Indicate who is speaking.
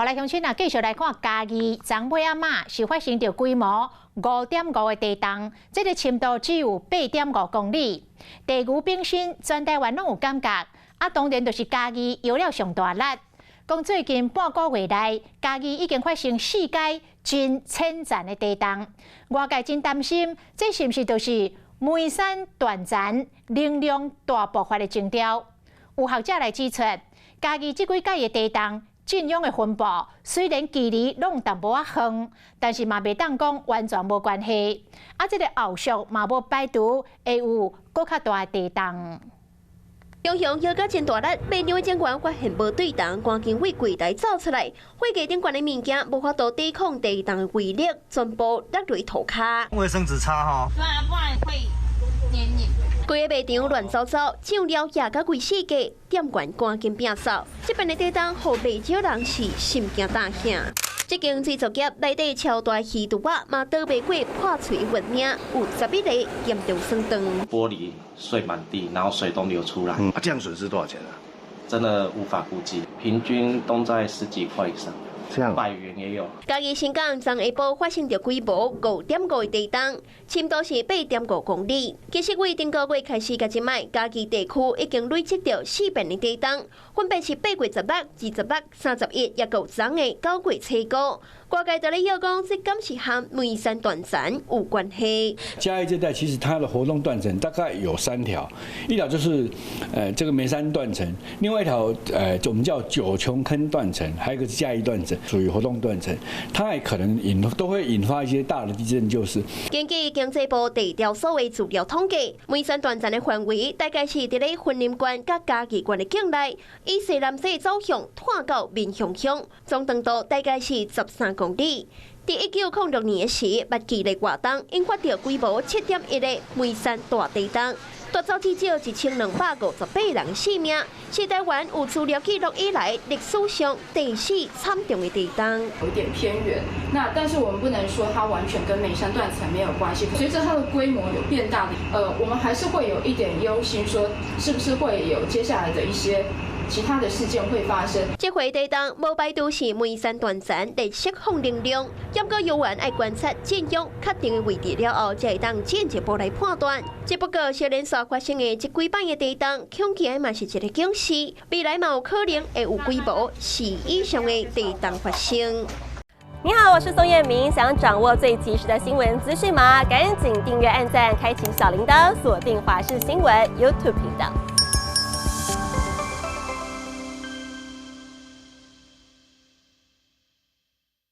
Speaker 1: 来乡亲啊，继续来看嘉义长尾仔马是发生着规模5.5的地动，这个深度只有8.5公里。地牛本身全台湾拢有感觉，啊，当然就是嘉义摇了上大力。讲最近半个月内，嘉义已经发生4届真千层的地动，外界真担心，这是不是就是梅山断层能量大爆发的征兆？有学者来指出，嘉义这几届的地动。震央的分布虽然距离拢淡薄仔远，但是嘛袂当讲完全无关系。啊，这个后续嘛无排除会有更较大的地动。
Speaker 2: 中雄摇到真大力，马场的警官发现无对动，赶紧为柜台走出来。会计顶悬的物件无法度抵抗地动的威力，全部落落涂骹。
Speaker 3: 卫生纸擦吼。
Speaker 4: 对啊，不然会黏黏。
Speaker 2: 规个马场乱糟糟，抢了夜到规4家，店员赶紧摒扫。这边的地动，互不少人是心惊胆吓。这间制作业内底超大鱼肚仔嘛倒袂过破碎运命，有11个严重损伤。
Speaker 5: 玻璃碎满地，然后水都流出来。
Speaker 3: 这样损失多少钱啊？
Speaker 5: 真的无法估计，平均都在10几块以上。
Speaker 3: 这样
Speaker 5: 100元也有。
Speaker 2: 嘉义新港昨下晡发生着规模5.5的地动，深度是8.5公里。其实为顶个月开始到即摆，嘉义地区已经累积着4遍的地动，分别是8月16、26、31，也有昨的9月初5。外界就咧要讲，这敢是和梅山断层有关系？
Speaker 6: 嘉义这带其实它的活动断层大概有3条，一条就是这个梅山断层，另外一条我们叫九琼坑断层，还有一个是嘉义断层，属于活动断层，它也可能都会引发一些大的地震，就是。
Speaker 2: 根据经济部地调所的资料统计，梅山断层的范围大概是伫咧云林县甲嘉义县的境内，以西南西走向探到面向乡，总长度大概是13公里。伫1906年时，捌记的活动引发着规模7.1的梅山大地动，夺走至少1258人性命，是台湾有资料记录以来历史上第4惨重的地动。
Speaker 7: 有点偏远，但是我们不能说它完全跟梅山断层没有关系。随着它的规模有变大我们还是会有一点忧心，说是不是会有接下来的一些。其他的事件会发生。
Speaker 2: 这回地动无排除是梅山断层的释放能量，要过游玩爱观察震央确定的位置了后，才会当进一步来判断。只不过小连续发生的这几摆的地动，恐起来嘛是一个警示，未来嘛有可能会有规模4以上的地动发生。
Speaker 8: 你好，我是宋彦明。想掌握最及时的新闻资讯吗？赶紧订阅、按赞、开启小铃铛，锁定华视新闻 YouTube 频道。